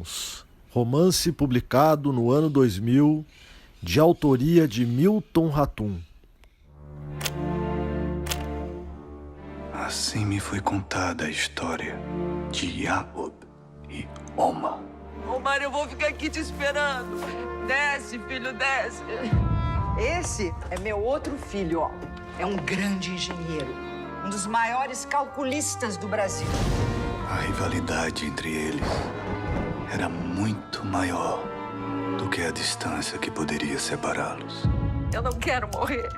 Irmãos, romance publicado no ano 2000, de autoria de Milton Ratum. Assim me foi contada a história de Jacob e Omar. Omar, eu vou ficar aqui te esperando. Desce, filho, desce. Esse é meu outro filho, ó. É um grande engenheiro. Um dos maiores calculistas do Brasil. A rivalidade entre eles era muito maior do que a distância que poderia separá-los. Eu não quero morrer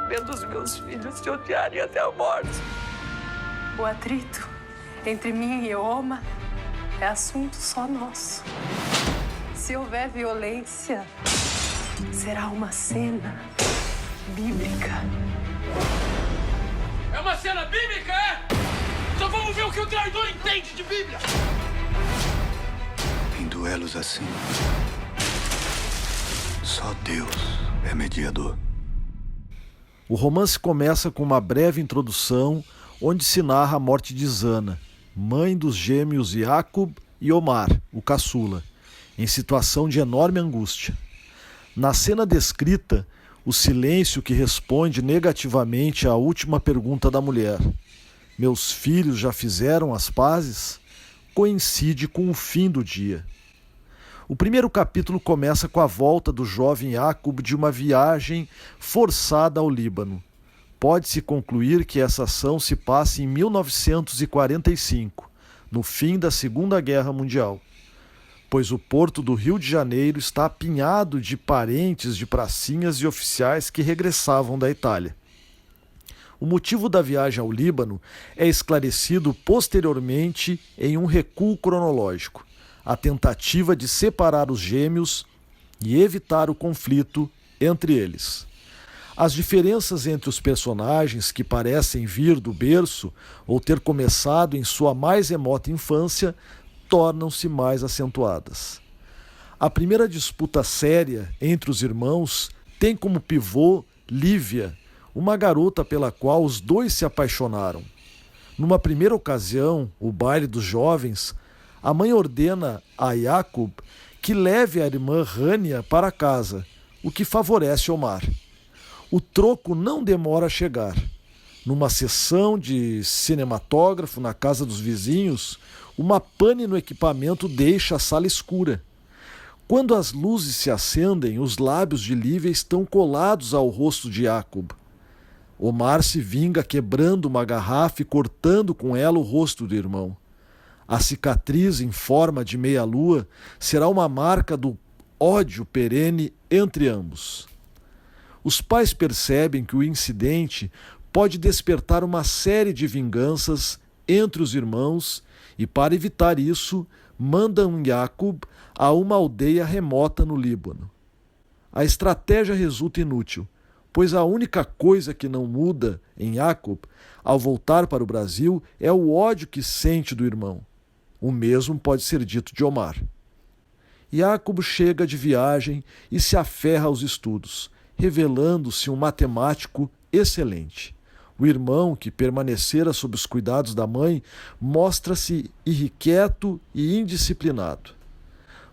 vendo os meus filhos se odiarem até a morte. O atrito entre mim e Oma é assunto só nosso. Se houver violência, será uma cena bíblica. É uma cena bíblica, é? Só vamos ver o que o traidor entende de Bíblia. Em duelos assim, só Deus é mediador. O romance começa com uma breve introdução onde se narra a morte de Zana, mãe dos gêmeos Jacob e Omar, o caçula, em situação de enorme angústia. Na cena descrita, o silêncio que responde negativamente à última pergunta da mulher, meus filhos já fizeram as pazes? Coincide com o fim do dia. O primeiro capítulo começa com a volta do jovem Jacob de uma viagem forçada ao Líbano. Pode-se concluir que essa ação se passa em 1945, no fim da Segunda Guerra Mundial, pois o porto do Rio de Janeiro está apinhado de parentes de pracinhas e oficiais que regressavam da Itália. O motivo da viagem ao Líbano é esclarecido posteriormente em um recuo cronológico, a tentativa de separar os gêmeos e evitar o conflito entre eles. As diferenças entre os personagens, que parecem vir do berço ou ter começado em sua mais remota infância, tornam-se mais acentuadas. A primeira disputa séria entre os irmãos tem como pivô Lívia, uma garota pela qual os dois se apaixonaram. Numa primeira ocasião, o baile dos jovens, a mãe ordena a Jacob que leve a irmã Rania para casa, o que favorece Omar. O troco não demora a chegar. Numa sessão de cinematógrafo na casa dos vizinhos, uma pane no equipamento deixa a sala escura. Quando as luzes se acendem, os lábios de Lívia estão colados ao rosto de Jacob. Omar se vinga quebrando uma garrafa e cortando com ela o rosto do irmão. A cicatriz em forma de meia-lua será uma marca do ódio perene entre ambos. Os pais percebem que o incidente pode despertar uma série de vinganças entre os irmãos e, para evitar isso, mandam Jacob a uma aldeia remota no Líbano. A estratégia resulta inútil, pois a única coisa que não muda em Jacob, ao voltar para o Brasil, é o ódio que sente do irmão. O mesmo pode ser dito de Omar. Jacob chega de viagem e se aferra aos estudos, revelando-se um matemático excelente. O irmão, que permanecera sob os cuidados da mãe, mostra-se irrequieto e indisciplinado.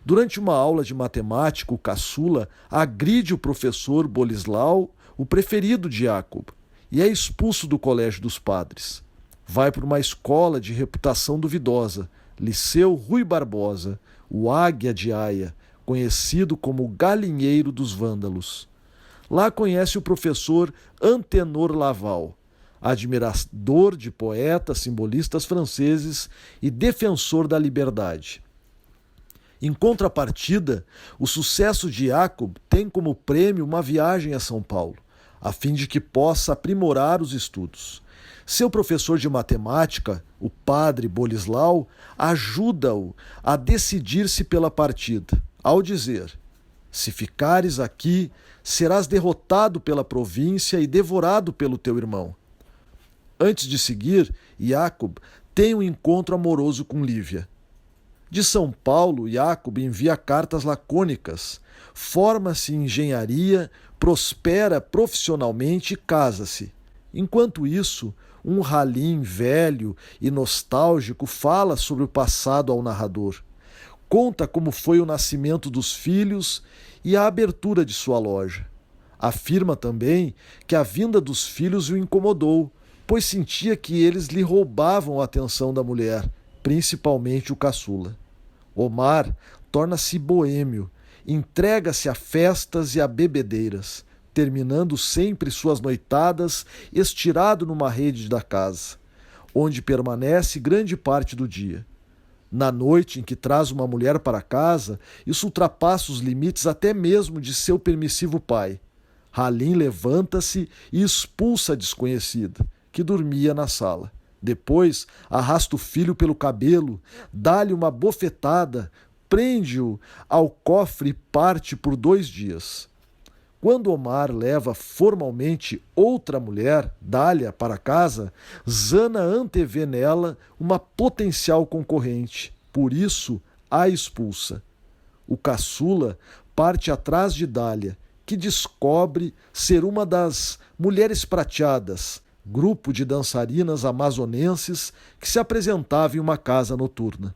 Durante uma aula de matemática, o caçula agride o professor Bolislau, o preferido de Jacob, e é expulso do colégio dos padres. Vai para uma escola de reputação duvidosa, Liceu Rui Barbosa, o Águia de Haia, conhecido como o galinheiro dos vândalos. Lá conhece o professor Antenor Laval, admirador de poetas, simbolistas franceses e defensor da liberdade. Em contrapartida, o sucesso de Jacob tem como prêmio uma viagem a São Paulo, a fim de que possa aprimorar os estudos. Seu professor de matemática, o padre Bolislau, ajuda-o a decidir-se pela partida, ao dizer: se ficares aqui, serás derrotado pela província e devorado pelo teu irmão. Antes de seguir, Jacob tem um encontro amoroso com Lívia. De São Paulo, Jacob envia cartas lacônicas, forma-se em engenharia, prospera profissionalmente e casa-se. Enquanto isso, um ralim velho e nostálgico fala sobre o passado ao narrador. Conta como foi o nascimento dos filhos e a abertura de sua loja. Afirma também que a vinda dos filhos o incomodou, pois sentia que eles lhe roubavam a atenção da mulher, principalmente o caçula. Omar torna-se boêmio, entrega-se a festas e a bebedeiras, terminando sempre suas noitadas estirado numa rede da casa, onde permanece grande parte do dia. Na noite em que traz uma mulher para casa, isso ultrapassa os limites até mesmo de seu permissivo pai. Halim levanta-se e expulsa a desconhecida, que dormia na sala. Depois, arrasta o filho pelo cabelo, dá-lhe uma bofetada, prende-o ao cofre e parte por 2 dias. Quando Omar leva formalmente outra mulher, Dália, para casa, Zana antevê nela uma potencial concorrente, por isso a expulsa. O caçula parte atrás de Dália, que descobre ser uma das Mulheres Prateadas, grupo de dançarinas amazonenses que se apresentava em uma casa noturna.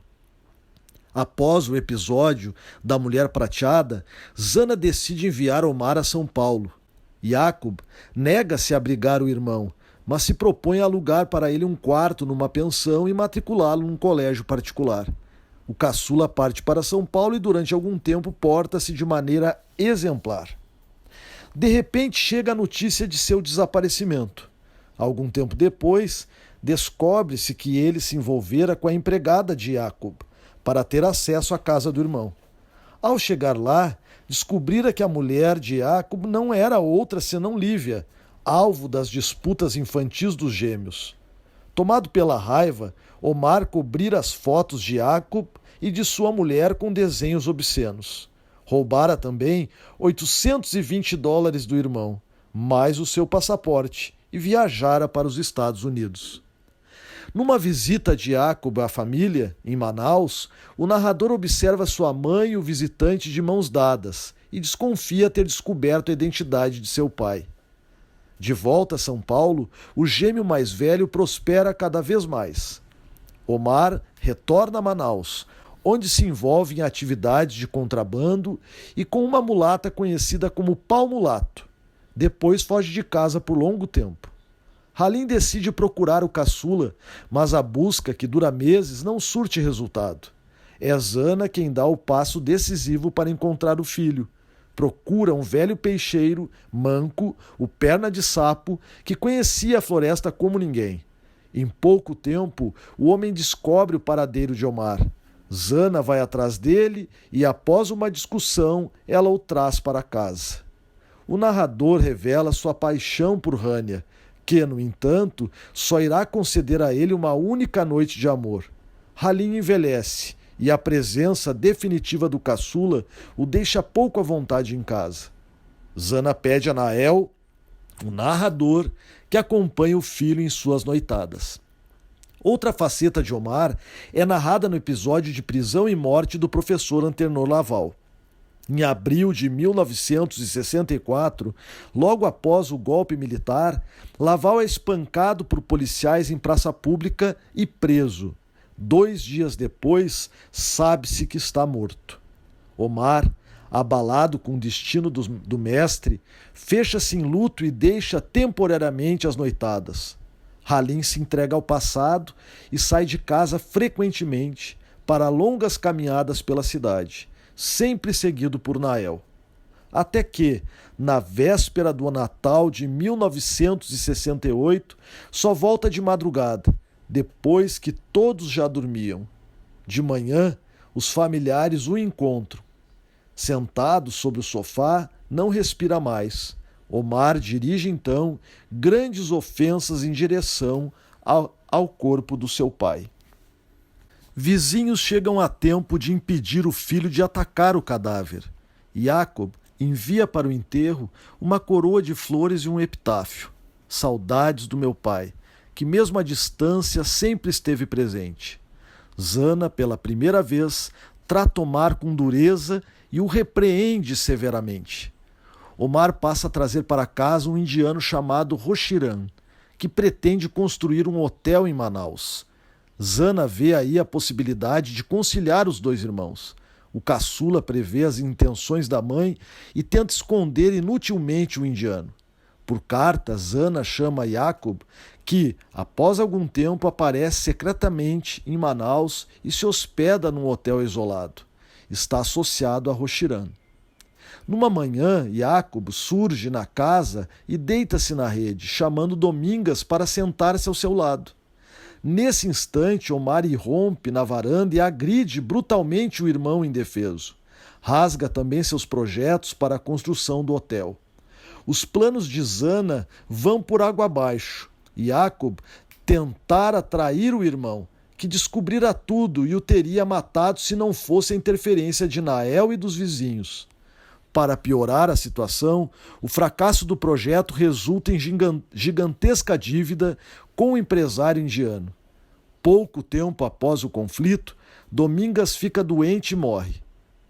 Após o episódio da Mulher Prateada, Zana decide enviar Omar a São Paulo. Jacob nega-se a abrigar o irmão, mas se propõe a alugar para ele um quarto numa pensão e matriculá-lo num colégio particular. O caçula parte para São Paulo e durante algum tempo porta-se de maneira exemplar. De repente chega a notícia de seu desaparecimento. Algum tempo depois, descobre-se que ele se envolvera com a empregada de Jacob para ter acesso à casa do irmão. Ao chegar lá, descobrira que a mulher de Jacob não era outra senão Lívia, alvo das disputas infantis dos gêmeos. Tomado pela raiva, Omar cobrira as fotos de Jacob e de sua mulher com desenhos obscenos. Roubara também $820 do irmão, mais o seu passaporte, e viajara para os Estados Unidos. Numa visita de Jacob à família, em Manaus, o narrador observa sua mãe e o visitante de mãos dadas e desconfia ter descoberto a identidade de seu pai. De volta a São Paulo, o gêmeo mais velho prospera cada vez mais. Omar retorna a Manaus, onde se envolve em atividades de contrabando e com uma mulata conhecida como Pau Mulato. Depois foge de casa por longo tempo. Halim decide procurar o caçula, mas a busca, que dura meses, não surte resultado. É Zana quem dá o passo decisivo para encontrar o filho. Procura um velho peixeiro, manco, o perna de sapo, que conhecia a floresta como ninguém. Em pouco tempo, o homem descobre o paradeiro de Omar. Zana vai atrás dele e, após uma discussão, ela o traz para casa. O narrador revela sua paixão por Rania, que, no entanto, só irá conceder a ele uma única noite de amor. Halim envelhece e a presença definitiva do caçula o deixa pouco à vontade em casa. Zana pede a Nael, o narrador, que acompanhe o filho em suas noitadas. Outra faceta de Omar é narrada no episódio de prisão e morte do professor Antenor Laval. Em abril de 1964, logo após o golpe militar, Laval é espancado por policiais em praça pública e preso. 2 dias depois, sabe-se que está morto. Omar, abalado com o destino do mestre, fecha-se em luto e deixa temporariamente as noitadas. Halim se entrega ao passado e sai de casa frequentemente para longas caminhadas pela cidade, sempre seguido por Nael. Até que, na véspera do Natal de 1968, só volta de madrugada, depois que todos já dormiam. De manhã, os familiares o encontram. Sentado sobre o sofá, não respira mais. Omar dirige então grandes ofensas em direção ao corpo do seu pai. Vizinhos chegam a tempo de impedir o filho de atacar o cadáver. Jacob envia para o enterro uma coroa de flores e um epitáfio. Saudades do meu pai, que mesmo à distância sempre esteve presente. Zana, pela primeira vez, trata Omar com dureza e o repreende severamente. Omar passa a trazer para casa um indiano chamado Rochiran, que pretende construir um hotel em Manaus. Zana vê aí a possibilidade de conciliar os dois irmãos. O caçula prevê as intenções da mãe e tenta esconder inutilmente o indiano. Por carta, Zana chama Jacob, que, após algum tempo, aparece secretamente em Manaus e se hospeda num hotel isolado. Está associado a Rochiran. Numa manhã, Jacob surge na casa e deita-se na rede, chamando Domingas para sentar-se ao seu lado. Nesse instante, Omar irrompe na varanda e agride brutalmente o irmão indefeso. Rasga também seus projetos para a construção do hotel. Os planos de Zana vão por água abaixo. Jacob tentara trair o irmão, que descobrira tudo e o teria matado se não fosse a interferência de Nael e dos vizinhos. Para piorar a situação, o fracasso do projeto resulta em gigantesca dívida com o empresário indiano. Pouco tempo após o conflito, Domingas fica doente e morre.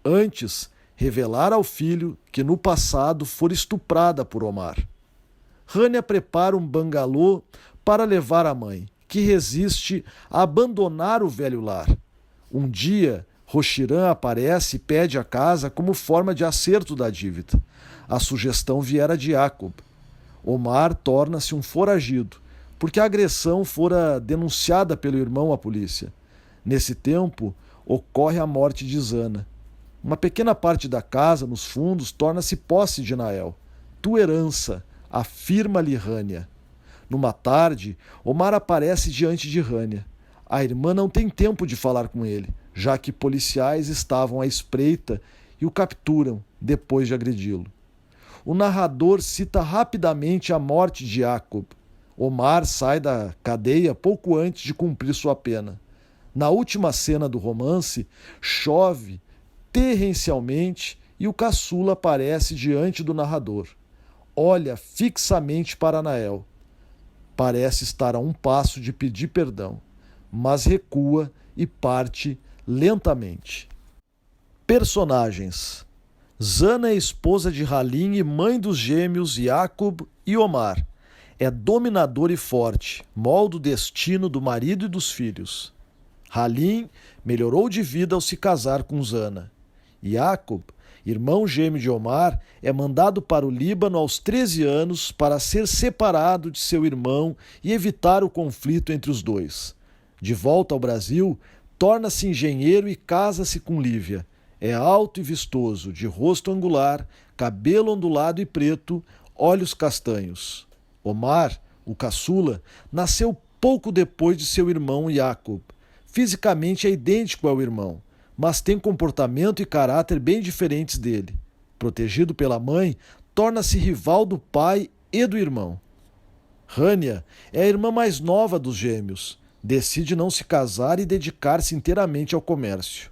Antes, revelar ao filho que no passado fora estuprada por Omar. Rania prepara um bangalô para levar a mãe, que resiste a abandonar o velho lar. Um dia, Rochiran aparece e pede a casa como forma de acerto da dívida. A sugestão viera de Jacob. Omar torna-se um foragido, porque a agressão fora denunciada pelo irmão à polícia. Nesse tempo, ocorre a morte de Zana. Uma pequena parte da casa, nos fundos, torna-se posse de Nael. Tua herança, afirma-lhe Rania. Numa tarde, Omar aparece diante de Rania. A irmã não tem tempo de falar com ele, já que policiais estavam à espreita e o capturam depois de agredi-lo. O narrador cita rapidamente a morte de Jacob. Omar sai da cadeia pouco antes de cumprir sua pena. Na última cena do romance, chove torrencialmente e o caçula aparece diante do narrador. Olha fixamente para Nael. Parece estar a um passo de pedir perdão, mas recua e parte lentamente. Personagens: Zana é esposa de Halim e mãe dos gêmeos Jacob e Omar. É dominadora e forte, molda o destino do marido e dos filhos. Halim melhorou de vida ao se casar com Zana. Jacob, irmão gêmeo de Omar, é mandado para o Líbano aos 13 anos para ser separado de seu irmão e evitar o conflito entre os dois. De volta ao Brasil, torna-se engenheiro e casa-se com Lívia. É alto e vistoso, de rosto angular, cabelo ondulado e preto, olhos castanhos. Omar, o caçula, nasceu pouco depois de seu irmão Jacob. Fisicamente é idêntico ao irmão, mas tem comportamento e caráter bem diferentes dele. Protegido pela mãe, torna-se rival do pai e do irmão. Rania é a irmã mais nova dos gêmeos. Decide não se casar e dedicar-se inteiramente ao comércio.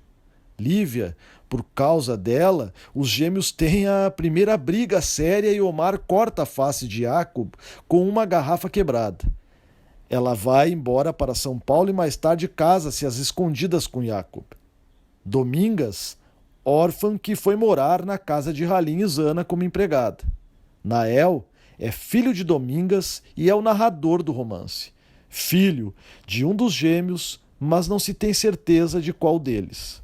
Lívia, por causa dela, os gêmeos têm a primeira briga séria e Omar corta a face de Jacob com uma garrafa quebrada. Ela vai embora para São Paulo e mais tarde casa-se às escondidas com Jacob. Domingas, órfã que foi morar na casa de Halim e Zana como empregada. Nael é filho de Domingas e é o narrador do romance. Filho de um dos gêmeos, mas não se tem certeza de qual deles.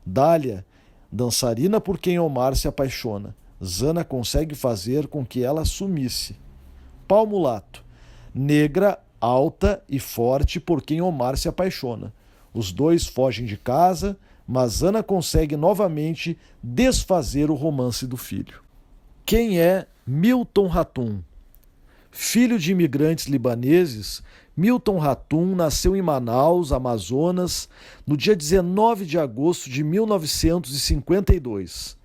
Dália, dançarina por quem Omar se apaixona. Zana consegue fazer com que ela sumisse. Pau mulato, negra, alta e forte por quem Omar se apaixona. Os dois fogem de casa, mas Ana consegue novamente desfazer o romance do filho. Quem é Milton Ratum? Filho de imigrantes libaneses, Milton Ratum nasceu em Manaus, Amazonas, no dia 19 de agosto de 1952.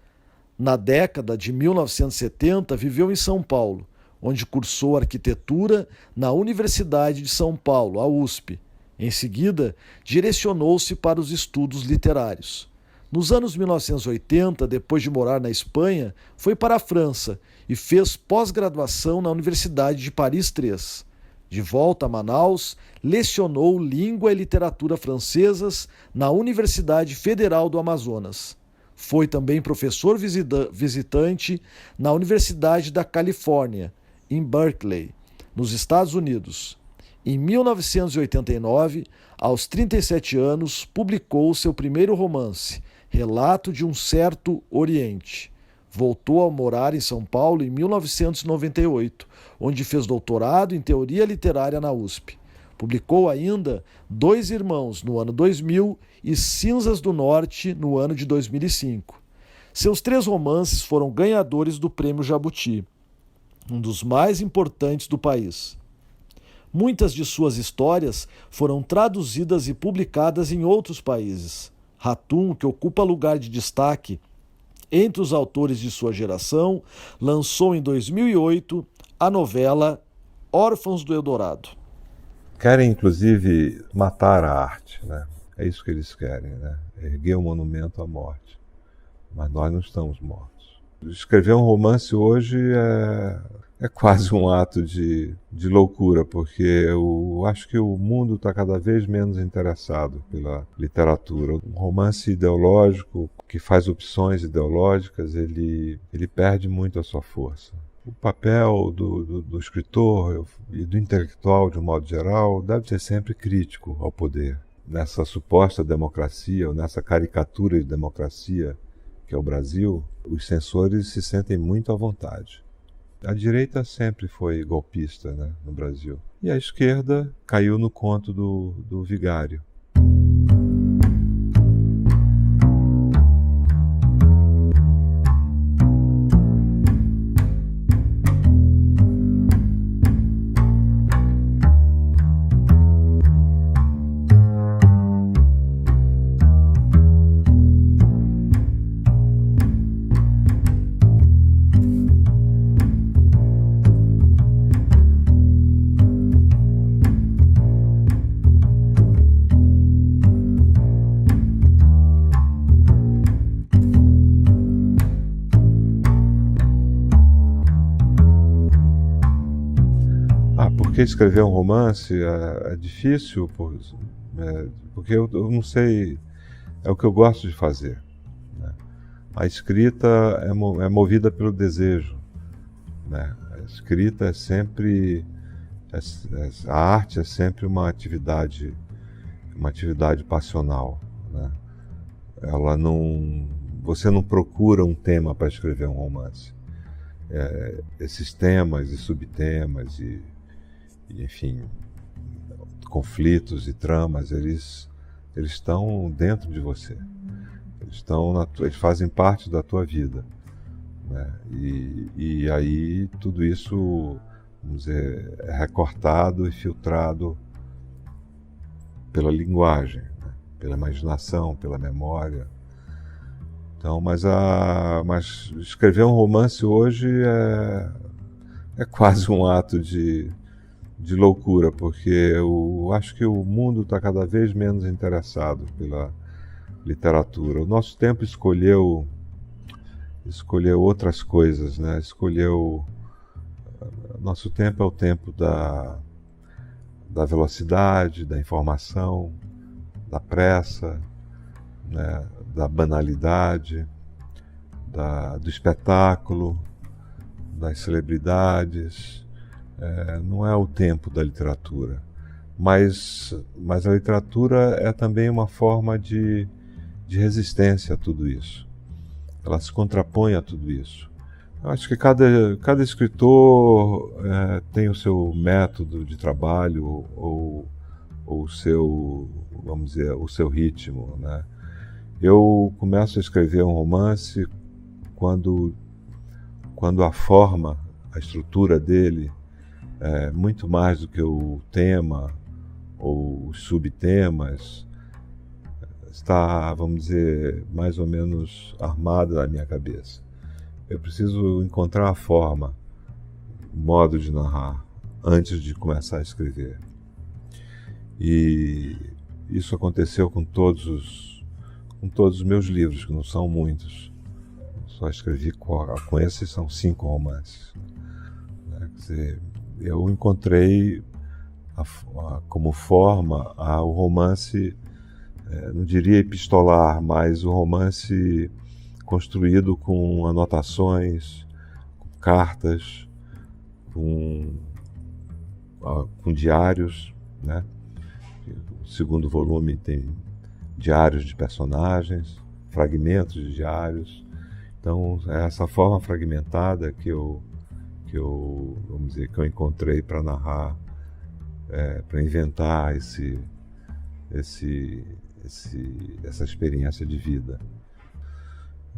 Na década de 1970, viveu em São Paulo, onde cursou arquitetura na Universidade de São Paulo, a USP. Em seguida, direcionou-se para os estudos literários. Nos anos 1980, depois de morar na Espanha, foi para a França e fez pós-graduação na Universidade de Paris III. De volta a Manaus, lecionou língua e literatura francesas na Universidade Federal do Amazonas. Foi também professor visitante na Universidade da Califórnia, em Berkeley, nos Estados Unidos. Em 1989, aos 37 anos, publicou seu primeiro romance, Relato de um Certo Oriente. Voltou a morar em São Paulo em 1998, onde fez doutorado em Teoria Literária na USP. Publicou ainda Dois Irmãos, no ano 2000, e Cinzas do Norte, no ano de 2005. Seus 3 romances foram ganhadores do Prêmio Jabuti, um dos mais importantes do país. Muitas de suas histórias foram traduzidas e publicadas em outros países. Ratum, que ocupa lugar de destaque entre os autores de sua geração, lançou em 2008 a novela Órfãos do Eldorado. Querem, inclusive, matar a arte, né? É isso que eles querem, né? Erguer um monumento à morte. Mas nós não estamos mortos. Escrever um romance hoje é quase um ato de loucura, porque eu acho que o mundo está cada vez menos interessado pela literatura. Um romance ideológico, que faz opções ideológicas, ele perde muito a sua força. O papel do escritor e do intelectual, de um modo geral, deve ser sempre crítico ao poder. Nessa suposta democracia, ou nessa caricatura de democracia que é o Brasil, os censores se sentem muito à vontade. A direita sempre foi golpista, né, no Brasil. E a esquerda caiu no conto do vigário. Porque escrever um romance é difícil, porque eu não sei, é o que eu gosto de fazer, né? A escrita é movida pelo desejo, né? A escrita é sempre, a arte é sempre uma atividade passional, né? Você não procura um tema para escrever um romance. Esses temas e subtemas enfim, conflitos e tramas, eles estão dentro de você. Eles fazem parte da tua vida, né? E aí tudo isso, vamos dizer, é recortado e filtrado pela linguagem, né? Pela imaginação, pela memória. Então, mas escrever um romance hoje é quase um ato de loucura, porque eu acho que o mundo está cada vez menos interessado pela literatura. O nosso tempo escolheu outras coisas, né? Nosso tempo é o tempo da velocidade, da informação, da pressa, né? Da banalidade, do espetáculo, das celebridades. Não é o tempo da literatura, mas a literatura é também uma forma de resistência a tudo isso. Ela se contrapõe a tudo isso. Eu acho que cada escritor tem o seu método de trabalho ou o seu, vamos dizer, o seu ritmo, né? Eu começo a escrever um romance quando a forma, a estrutura dele, muito mais do que o tema ou os subtemas, está, vamos dizer, mais ou menos armada na minha cabeça. Eu preciso encontrar a forma, o modo de narrar, antes de começar a escrever. E isso aconteceu com todos os meus livros, que não são muitos. Só escrevi com esses, são 5 romances. Quer dizer, eu encontrei como forma o romance, não diria epistolar, mas o romance construído com anotações, com cartas, com diários, né? O segundo volume tem diários de personagens, fragmentos de diários. Então, é essa forma fragmentada que eu vamos dizer, que eu encontrei para narrar, para inventar essa experiência de vida.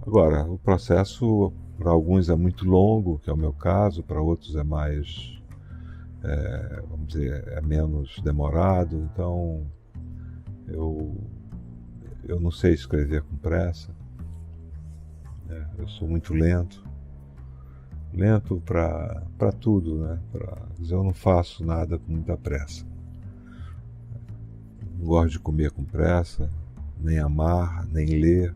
Agora, o processo para alguns é muito longo, que é o meu caso, para outros é mais, vamos dizer, é menos demorado. Então, eu não sei escrever com pressa. Eu sou muito lento para tudo, né? Eu não faço nada com muita pressa. Não gosto de comer com pressa, nem amar, nem ler.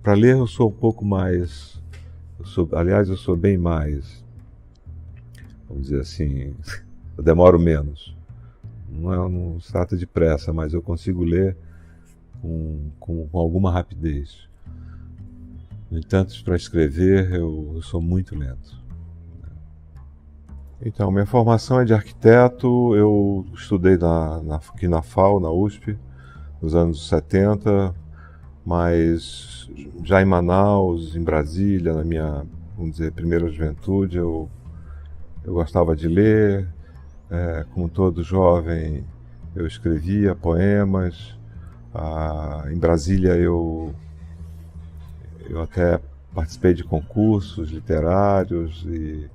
Para ler eu sou um pouco mais, eu sou bem mais, vamos dizer assim, eu demoro menos. Não se trata de pressa, mas eu consigo ler com alguma rapidez. No entanto, para escrever eu sou muito lento. Então, minha formação é de arquiteto. Eu estudei aqui na FAU, na USP, nos anos 70, mas já em Manaus, em Brasília, na minha, vamos dizer, primeira juventude, eu gostava de ler. Como todo jovem, eu escrevia poemas. Em Brasília eu até participei de concursos literários e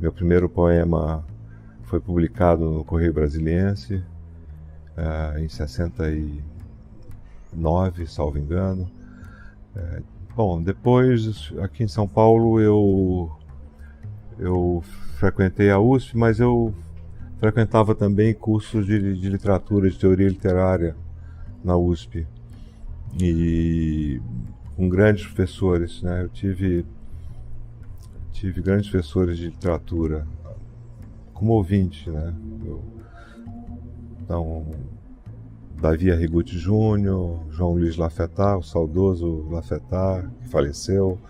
meu primeiro poema foi publicado no Correio Brasiliense em 69, salvo engano. Bom, depois aqui em São Paulo eu frequentei a USP, mas eu frequentava também cursos de literatura, de teoria literária na USP. E com grandes professores, né? Eu tive grandes professores de literatura como ouvinte, né? Então, Davi Arrigucci Júnior, João Luiz Lafetard, o saudoso Lafetard, que faleceu,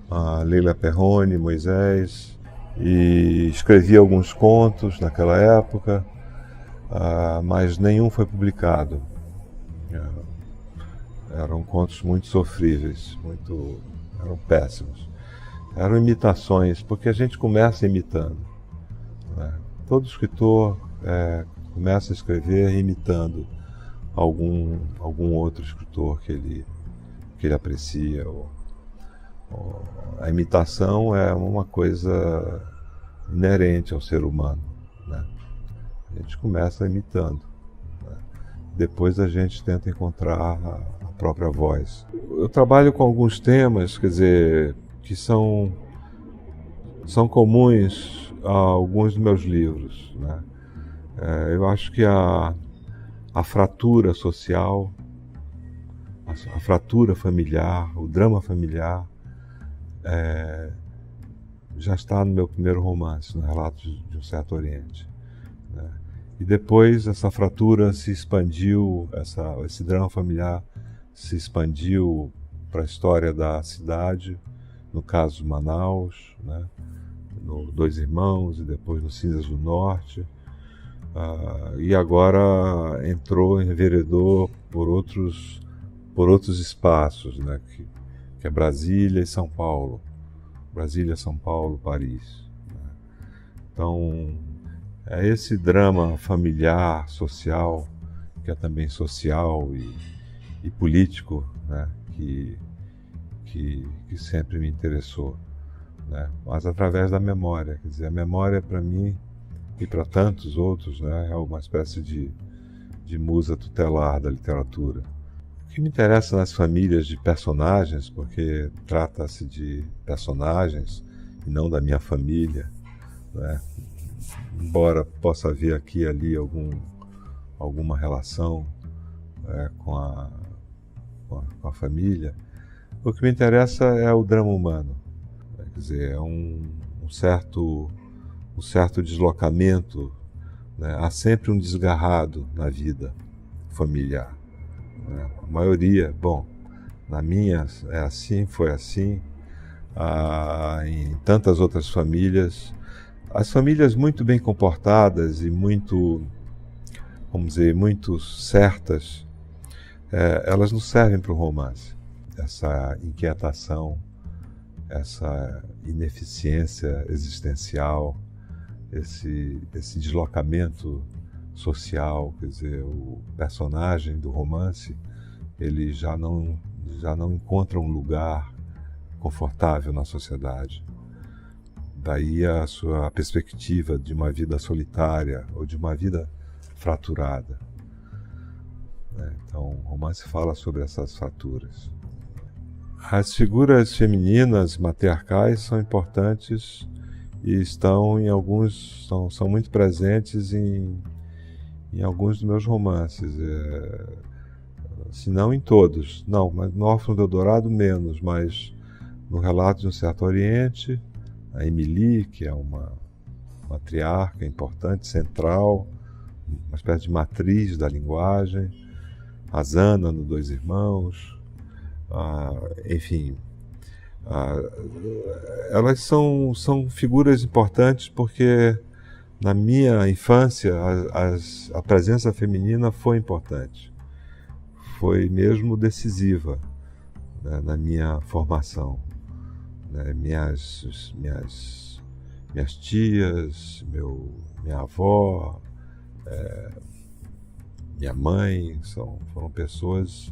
a Leila Perrone, Moisés, e escrevi alguns contos naquela época, mas nenhum foi publicado. Eram contos muito sofríveis, eram péssimos. Eram imitações, porque a gente começa imitando, né? Todo escritor começa a escrever imitando algum outro escritor que ele aprecia. A imitação é uma coisa inerente ao ser humano, né? A gente começa imitando, né? Depois a gente tenta encontrar a própria voz. Eu trabalho com alguns temas, quer dizer, que são comuns a alguns dos meus livros, né? Eu acho que a fratura social, a fratura familiar, o drama familiar, já está no meu primeiro romance, no Relatos de um Certo Oriente, né? E depois essa fratura se expandiu, esse drama familiar se expandiu para a história da cidade, no caso Manaus, né? No Dois Irmãos e depois no Cinzas do Norte, e agora enveredou por outros espaços, né? Que é Brasília e São Paulo. Brasília, São Paulo, Paris, né? Então, é esse drama familiar, social, que é também social e político, né? Que sempre me interessou, né? Mas através da memória. Quer dizer, a memória para mim e para tantos outros, né, é uma espécie de musa tutelar da literatura. O que me interessa nas famílias de personagens, porque trata-se de personagens e não da minha família, né? Embora possa haver aqui e ali alguma relação com a família, o que me interessa é o drama humano. Quer dizer, é um certo deslocamento, né? Há sempre um desgarrado na vida familiar, né? A maioria, bom, na minha é assim, foi assim, em tantas outras famílias, as famílias muito bem comportadas e muito vamos dizer, muito certas, elas não servem para o romance. Essa inquietação, essa ineficiência existencial, esse deslocamento social, quer dizer, o personagem do romance, ele já não encontra um lugar confortável na sociedade. Daí a sua perspectiva de uma vida solitária ou de uma vida fraturada. Então, o romance fala sobre essas fraturas. As figuras femininas matriarcais são importantes e estão em alguns, são muito presentes em alguns dos meus romances. Se não em todos, não, mas no Órfão do Eldorado menos, mas no Relato de um Certo Oriente, a Emily, que é uma matriarca importante, central, uma espécie de matriz da linguagem, a Zana no Dois Irmãos, enfim, elas são figuras importantes porque na minha infância a presença feminina foi importante, foi mesmo decisiva, né, na minha formação. Né, minhas tias, minha avó, minha mãe, foram pessoas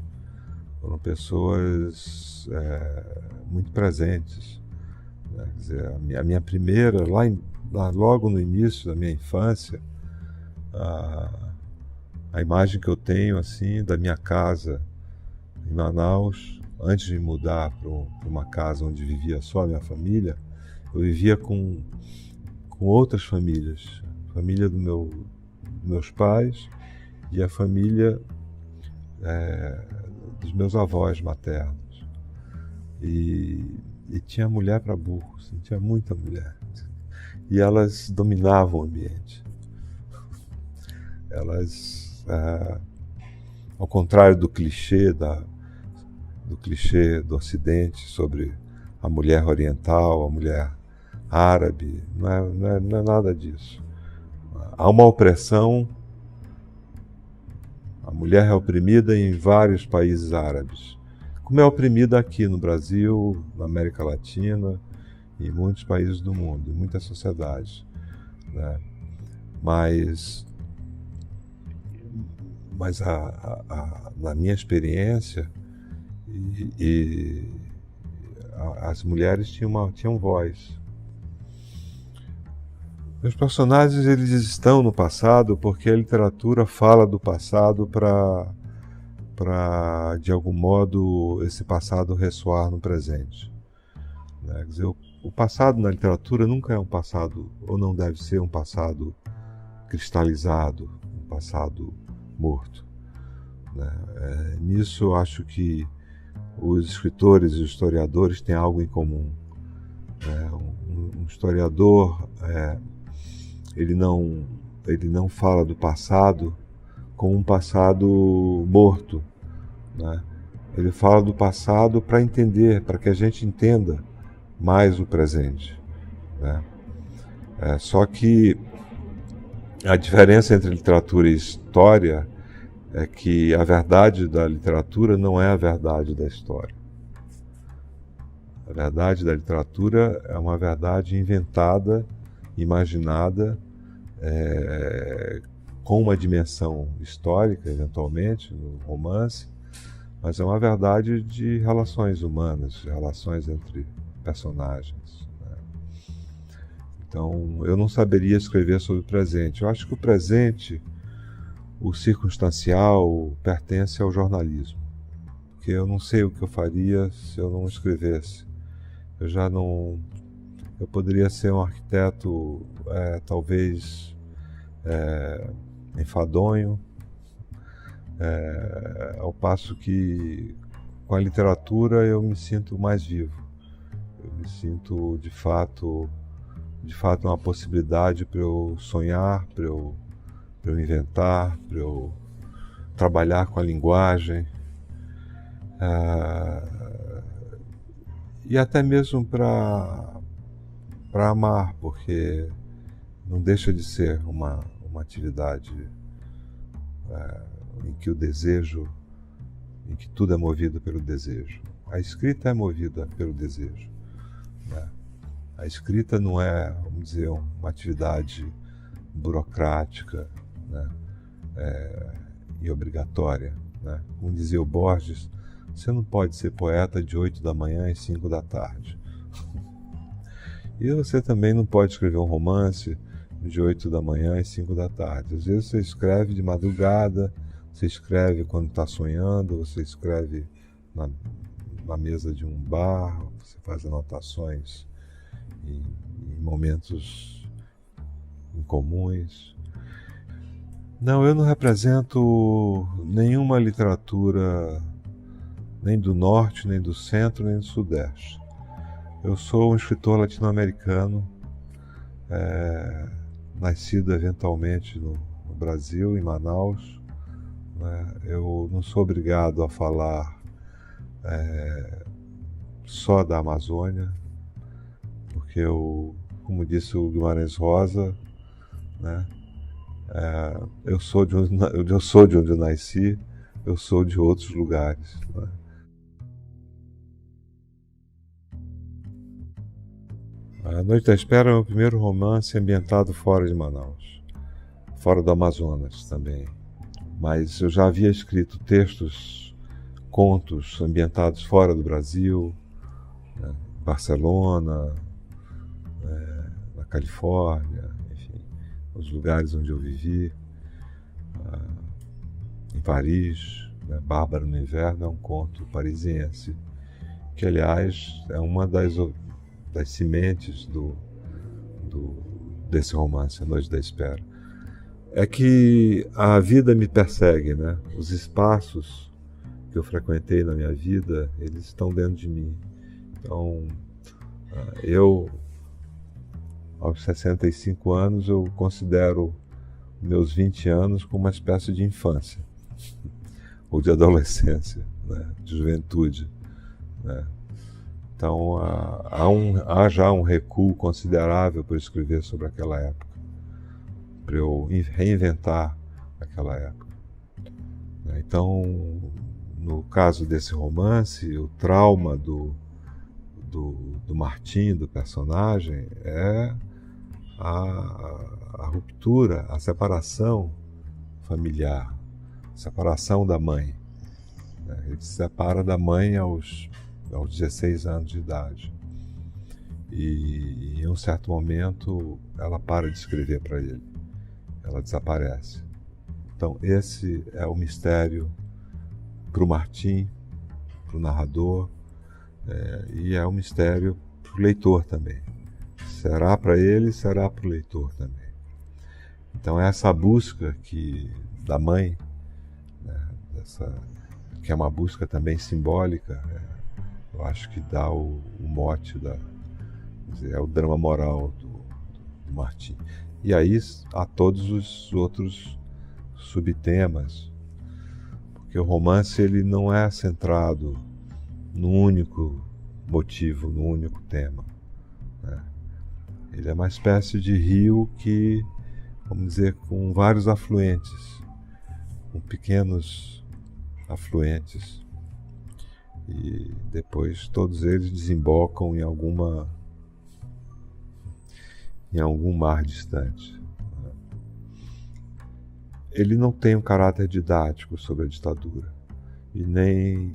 muito presentes. Né? Quer dizer, a minha primeira, logo no início da minha infância, a imagem que eu tenho assim da minha casa em Manaus, antes de me mudar para uma casa onde vivia só a minha família, eu vivia com outras famílias, a família dos meus pais e a família dos meus avós maternos. E tinha mulher para burro, assim, tinha muita mulher. E elas dominavam o ambiente. Elas, ao contrário do clichê do Ocidente sobre a mulher oriental, a mulher árabe, não é nada disso. Há uma opressão, a mulher é oprimida em vários países árabes, como é oprimida aqui no Brasil, na América Latina e em muitos países do mundo, em muitas sociedades. Né? Mas na minha experiência, as mulheres tinham voz. Os personagens, eles estão no passado porque a literatura fala do passado para de algum modo esse passado ressoar no presente. Né? Quer dizer, o passado na literatura nunca é um passado, ou não deve ser um passado cristalizado, um passado morto. Né? Nisso eu acho que os escritores e os historiadores têm algo em comum. Um historiador, ele não fala do passado como um passado morto. Né? Ele fala do passado para entender, para que a gente entenda mais o presente. Né? Só que a diferença entre literatura e história é que a verdade da literatura não é a verdade da história. A verdade da literatura é uma verdade inventada, imaginada, com uma dimensão histórica, eventualmente, no romance, mas é uma verdade de relações humanas, de relações entre personagens. Né? Então, eu não saberia escrever sobre o presente. Eu acho que o presente, o circunstancial, pertence ao jornalismo. Porque eu não sei o que eu faria se eu não escrevesse. Eu poderia ser um arquiteto, talvez enfadonho, ao passo que com a literatura eu me sinto mais vivo. Eu me sinto de fato uma possibilidade para eu sonhar, para eu inventar, para eu trabalhar com a linguagem, e até mesmo para amar, porque não deixa de ser uma atividade em que o desejo, em que tudo é movido pelo desejo. A escrita é movida pelo desejo, né? A escrita não é, vamos dizer, uma atividade burocrática, né? E obrigatória, né? Como dizia o Borges, você não pode ser poeta de 8 da manhã às 5 da tarde. E você também não pode escrever um romance de 8 da manhã às 5 da tarde. Às vezes você escreve de madrugada, você escreve quando está sonhando, você escreve na mesa de um bar, você faz anotações em momentos incomuns. Não, eu não represento nenhuma literatura, nem do norte, nem do centro, nem do sudeste. Eu sou um escritor latino-americano, nascido eventualmente no Brasil, em Manaus, né? Eu não sou obrigado a falar só da Amazônia, porque como disse o Guimarães Rosa, né? Eu sou de onde eu nasci, eu sou de outros lugares, né? A Noite da Espera é o meu primeiro romance ambientado fora de Manaus, fora do Amazonas também. Mas eu já havia escrito textos, contos ambientados fora do Brasil, né? Barcelona, na Califórnia, enfim, os lugares onde eu vivi, em Paris, né? Bárbara no Inverno é um conto parisiense, que aliás é uma das sementes desse romance, A Noite da Espera. É que a vida me persegue, né? Os espaços que eu frequentei na minha vida, eles estão dentro de mim. Então, eu, aos 65 anos, eu considero meus 20 anos como uma espécie de infância, ou de adolescência, né? De juventude, né? Então, há já um recuo considerável para escrever sobre aquela época, para eu reinventar aquela época. Então, no caso desse romance, o trauma do Martim, do personagem, é a ruptura, a separação familiar, a separação da mãe. Ele se separa da mãe aos 16 anos de idade. E em um certo momento ela para de escrever para ele. Ela desaparece. Então esse é o mistério para o Martim, para o narrador, e é um mistério para o leitor também. Será para ele, será para o leitor também. Então essa busca da mãe, né, que é uma busca também simbólica, eu acho que dá o mote, é o drama moral do Martim. E aí há todos os outros subtemas, porque o romance ele não é centrado num único motivo, num único tema, né? Ele é uma espécie de rio que, vamos dizer, com vários afluentes, com pequenos afluentes, e depois todos eles desembocam em algum mar distante. Ele não tem um caráter didático sobre a ditadura, e nem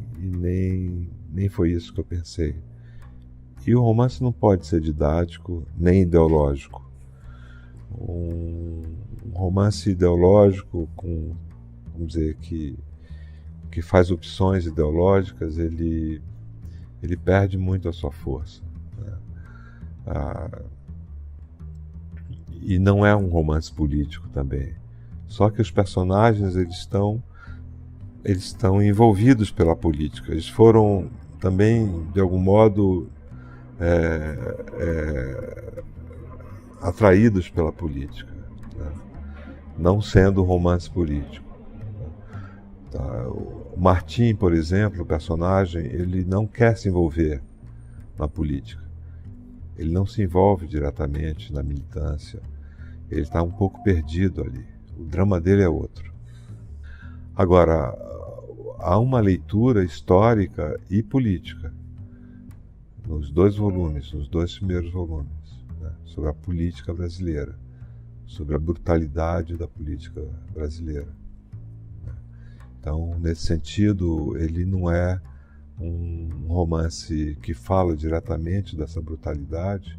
foi isso que eu pensei. E o romance não pode ser didático nem ideológico. Um romance ideológico, vamos dizer, que faz opções ideológicas, ele perde muito a sua força, né? E não é um romance político também. Só que os personagens eles estão envolvidos pela política. Eles foram também, de algum modo, atraídos pela política, né? Não sendo um romance político. O Martim, por exemplo, o personagem, ele não quer se envolver na política. Ele não se envolve diretamente na militância. Ele está um pouco perdido ali. O drama dele é outro. Agora, há uma leitura histórica e política nos 2 volumes, nos 2 primeiros volumes, né, sobre a política brasileira, sobre a brutalidade da política brasileira. Então, nesse sentido, ele não é um romance que fala diretamente dessa brutalidade,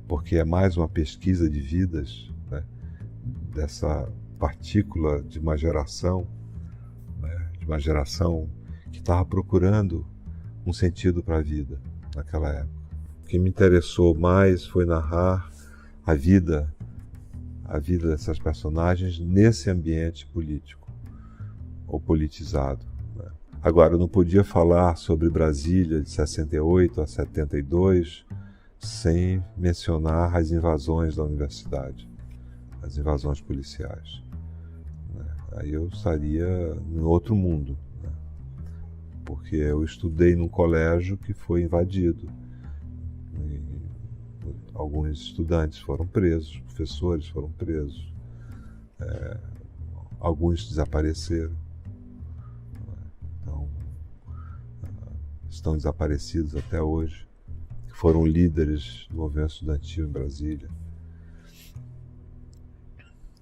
porque é mais uma pesquisa de vidas, né, dessa partícula de uma geração, né, que estava procurando um sentido para a vida naquela época. O que me interessou mais foi narrar a vida dessas personagens nesse ambiente político ou politizado, né? Agora, eu não podia falar sobre Brasília de 68 a 72 sem mencionar as invasões da universidade, as invasões policiais, né? Aí eu estaria em outro mundo, né? Porque eu estudei num colégio que foi invadido. Alguns estudantes foram presos, professores foram presos, alguns desapareceram, então estão desaparecidos até hoje, foram líderes do movimento estudantil em Brasília.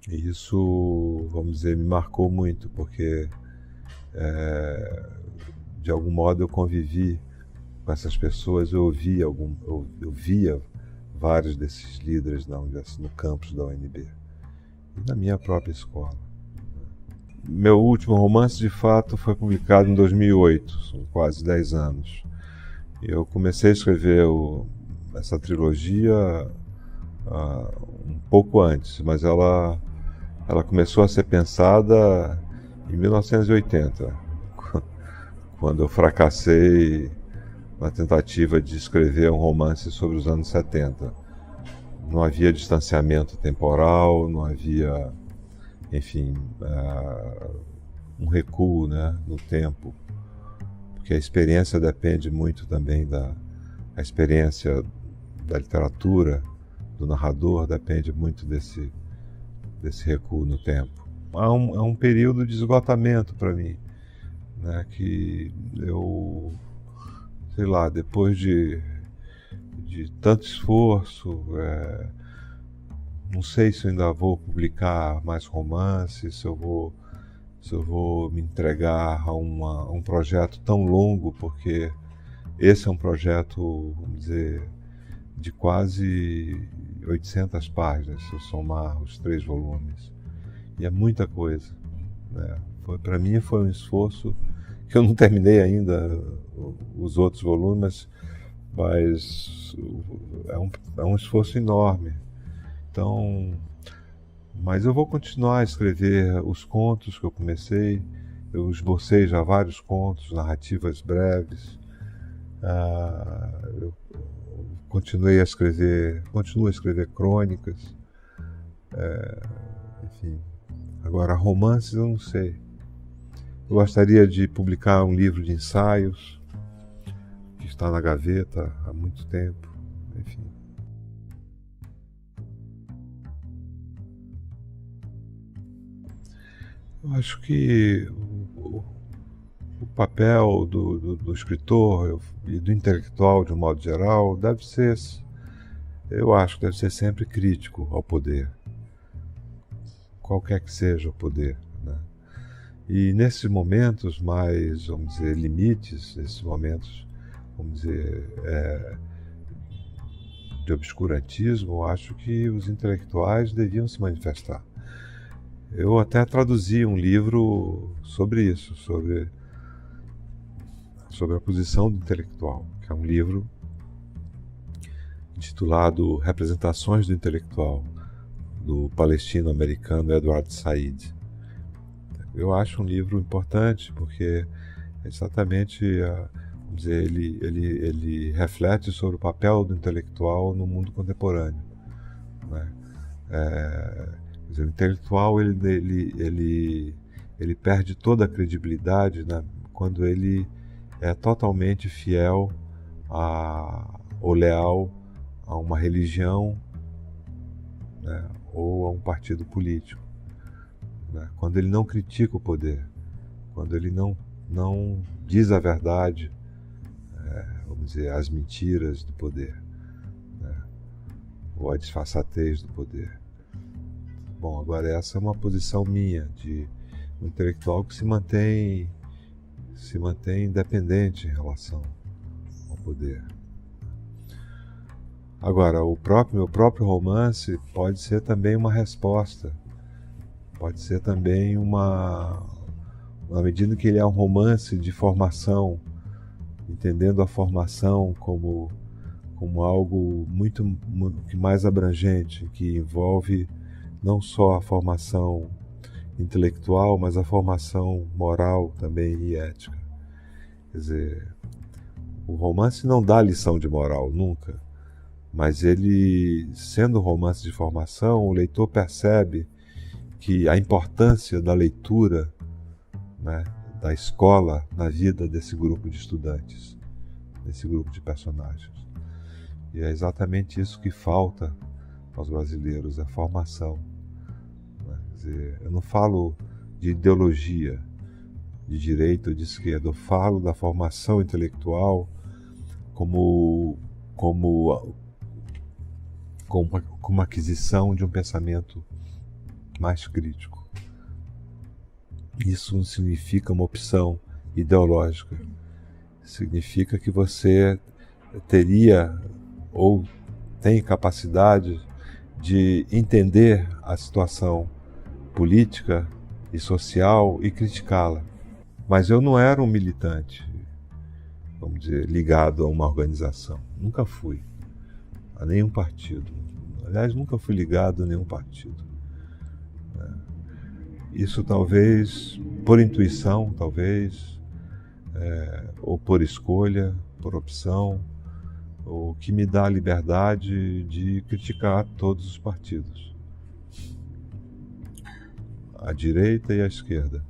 E isso, vamos dizer, me marcou muito, porque de algum modo eu convivi com essas pessoas, eu via vários desses líderes no campus da UNB e na minha própria escola. Meu último romance, de fato, foi publicado em 2008, são quase 10 anos. Eu comecei a escrever essa trilogia um pouco antes, mas ela começou a ser pensada em 1980, quando eu fracassei na tentativa de escrever um romance sobre os anos 70. Não havia distanciamento temporal, não havia, enfim, um recuo, né, no tempo, porque a experiência depende muito também a experiência da literatura, do narrador, depende muito desse recuo no tempo. Há um período de esgotamento para mim, né, que eu, sei lá, depois de tanto esforço, não sei se eu ainda vou publicar mais romances, se eu vou me entregar a um projeto tão longo, porque esse é um projeto, vamos dizer, de quase 800 páginas, se eu somar os 3 volumes. E é muita coisa, né? Para mim foi um esforço que eu não terminei ainda os outros volumes, mas é um esforço enorme. Então, mas eu vou continuar a escrever os contos que eu comecei. Eu esbocei já vários contos, narrativas breves. Eu continuo a escrever crônicas. Enfim, agora romances eu não sei. Eu gostaria de publicar um livro de ensaios, que está na gaveta há muito tempo, enfim. Eu acho que o papel do escritor e do intelectual, de um modo geral, deve ser sempre crítico ao poder, qualquer que seja o poder, né? E nesses momentos mais, vamos dizer, limites, nesses momentos, vamos dizer, de obscurantismo, eu acho que os intelectuais deviam se manifestar. Eu até traduzi um livro sobre isso, sobre a posição do intelectual, que é um livro intitulado Representações do Intelectual, do palestino-americano Edward Said. Eu acho um livro importante porque exatamente, vamos dizer, ele reflete sobre o papel do intelectual no mundo contemporâneo, né? Quer dizer, o intelectual ele perde toda a credibilidade, né, quando ele é totalmente fiel ou leal a uma religião, né, ou a um partido político. né? Quando ele não critica o poder, quando ele não diz a verdade, vamos dizer, as mentiras do poder, né? Ou a disfarçatez do poder. Bom, agora essa é uma posição minha, de um intelectual que se mantém independente em relação ao poder. Agora, meu próprio romance pode ser também uma resposta, pode ser também na medida que ele é um romance de formação, entendendo a formação como algo muito mais abrangente, que envolve não só a formação intelectual, mas a formação moral também e ética. Quer dizer, o romance não dá lição de moral, nunca. Mas ele, sendo um romance de formação, o leitor percebe que a importância da leitura, né, da escola na vida desse grupo de estudantes, desse grupo de personagens. E é exatamente isso que falta aos brasileiros, a formação. Né? Quer dizer, eu não falo de ideologia, de direita ou de esquerda, eu falo da formação intelectual como aquisição de um pensamento mais crítico. Isso não significa uma opção ideológica. Significa que você teria ou tem capacidade de entender a situação política e social e criticá-la. Mas eu não era um militante, vamos dizer, ligado a uma organização. Nunca fui a nenhum partido. Aliás, nunca fui ligado a nenhum partido. Isso talvez por intuição, talvez, ou por escolha, por opção, o que me dá a liberdade de criticar todos os partidos, a direita e a esquerda,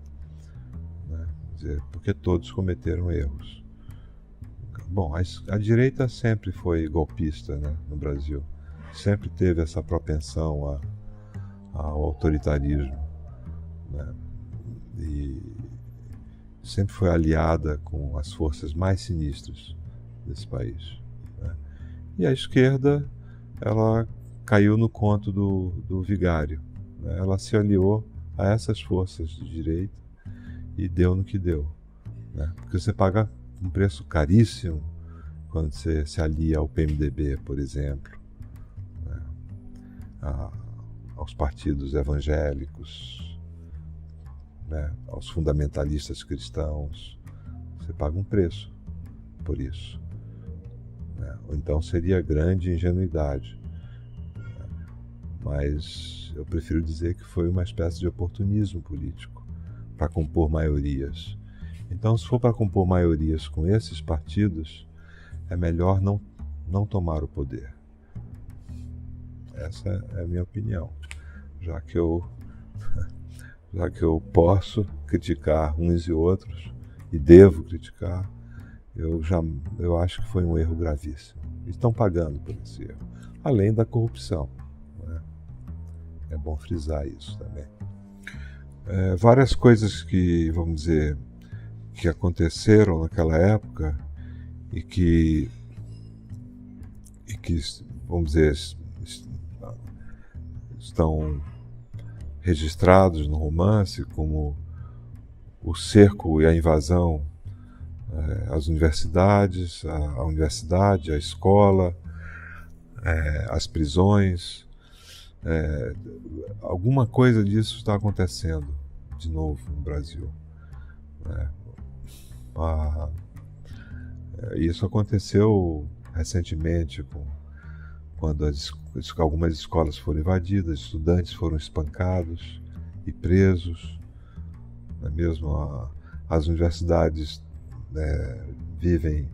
né? Quer dizer, porque todos cometeram erros. Bom, a direita sempre foi golpista, né, no Brasil, sempre teve essa propensão ao autoritarismo, né, e sempre foi aliada com as forças mais sinistras desse país, né. E a esquerda, ela caiu no conto do vigário, né, ela se aliou a essas forças de direita e deu no que deu, né, porque você paga um preço caríssimo quando você se alia ao PMDB, por exemplo, né, aos partidos evangélicos, né, aos fundamentalistas cristãos. Você paga um preço por isso, né? Ou então seria grande ingenuidade, né? Mas eu prefiro dizer que foi uma espécie de oportunismo político para compor maiorias. Então, se for para compor maiorias com esses partidos, é melhor não tomar o poder. Essa é a minha opinião, já que eu posso criticar uns e outros, e devo criticar, eu acho que foi um erro gravíssimo. Estão pagando por esse erro, além da corrupção, né? É bom frisar isso também. Várias coisas que, vamos dizer, que aconteceram naquela época e que, vamos dizer, estão registrados no romance, como o cerco e a invasão às universidades, a universidade, a escola, as prisões. Alguma coisa disso está acontecendo de novo no Brasil, né? Isso aconteceu recentemente, quando algumas escolas foram invadidas, estudantes foram espancados e presos, não é mesmo? As universidades, né, vivem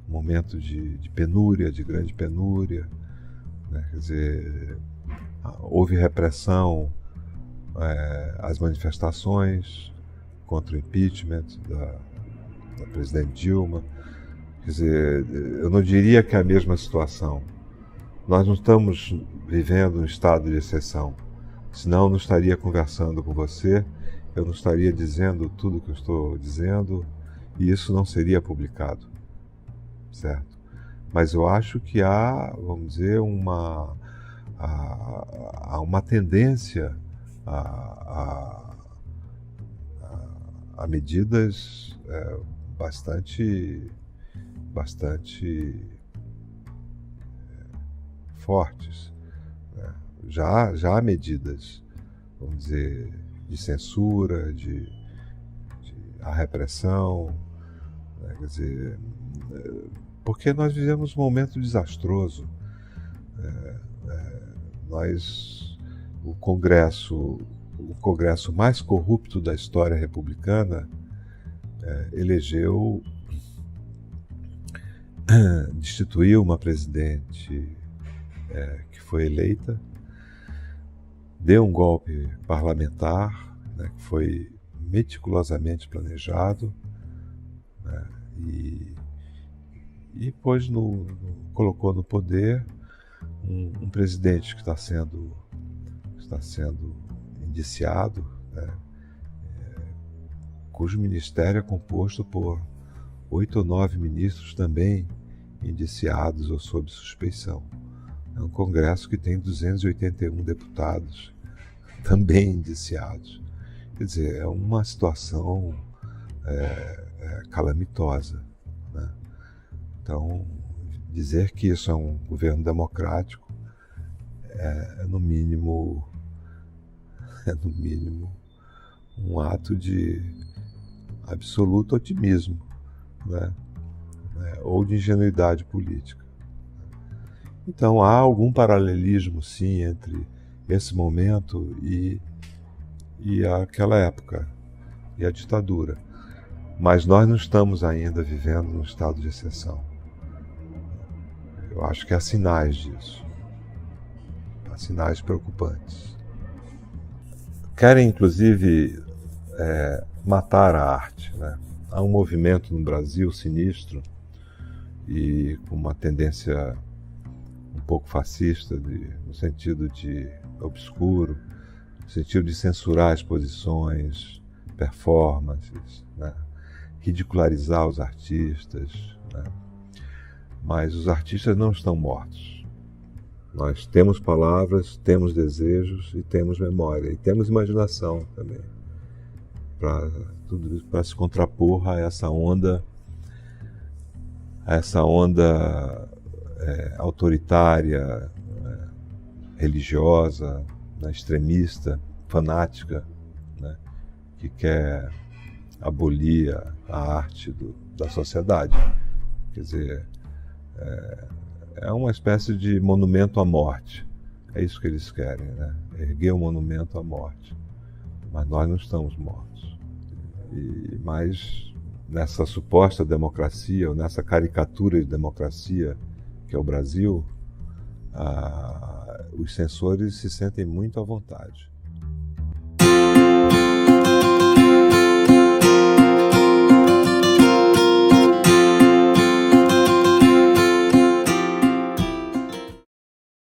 um momento de penúria, de grande penúria, né? Quer dizer, houve repressão às manifestações contra o impeachment da presidente Dilma. Quer dizer, eu não diria que é a mesma situação. Nós não estamos vivendo um estado de exceção. Senão eu não estaria conversando com você, eu não estaria dizendo tudo que eu estou dizendo e isso não seria publicado, certo? Mas eu acho que há, vamos dizer, uma tendência a medidas bastante fortes, né? Já há medidas, vamos dizer, de censura, de a repressão, né? Quer dizer, porque nós vivemos um momento desastroso. O Congresso mais corrupto da história republicana destituiu uma presidente que foi eleita, deu um golpe parlamentar, né, que foi meticulosamente planejado, né, e pôs colocou no poder um presidente que está sendo indiciado, né, cujo ministério é composto por 8 ou 9 ministros também indiciados ou sob suspeição. É um Congresso que tem 281 deputados também indiciados. Quer dizer, é uma situação calamitosa, né? Então, dizer que isso é um governo democrático no mínimo um ato de absoluto otimismo, né? Ou de ingenuidade política. Então há algum paralelismo, sim, entre esse momento e aquela época, e a ditadura. Mas nós não estamos ainda vivendo num estado de exceção. Eu acho que há sinais disso. Há sinais preocupantes. Querem, inclusive, matar a arte, né? Há um movimento no Brasil sinistro e com uma tendência um pouco fascista, no sentido de obscuro, no sentido de censurar exposições, performances, né? Ridicularizar os artistas, né? Mas os artistas não estão mortos. Nós temos palavras, temos desejos e temos memória, e temos imaginação também, para se contrapor a essa onda autoritária, religiosa, né, extremista, fanática, né, que quer abolir a arte da sociedade. Quer dizer, é uma espécie de monumento à morte. É isso que eles querem, né? Erguer um monumento à morte. Mas nós não estamos mortos. Mas nessa suposta democracia, ou nessa caricatura de democracia que é o Brasil, os censores se sentem muito à vontade.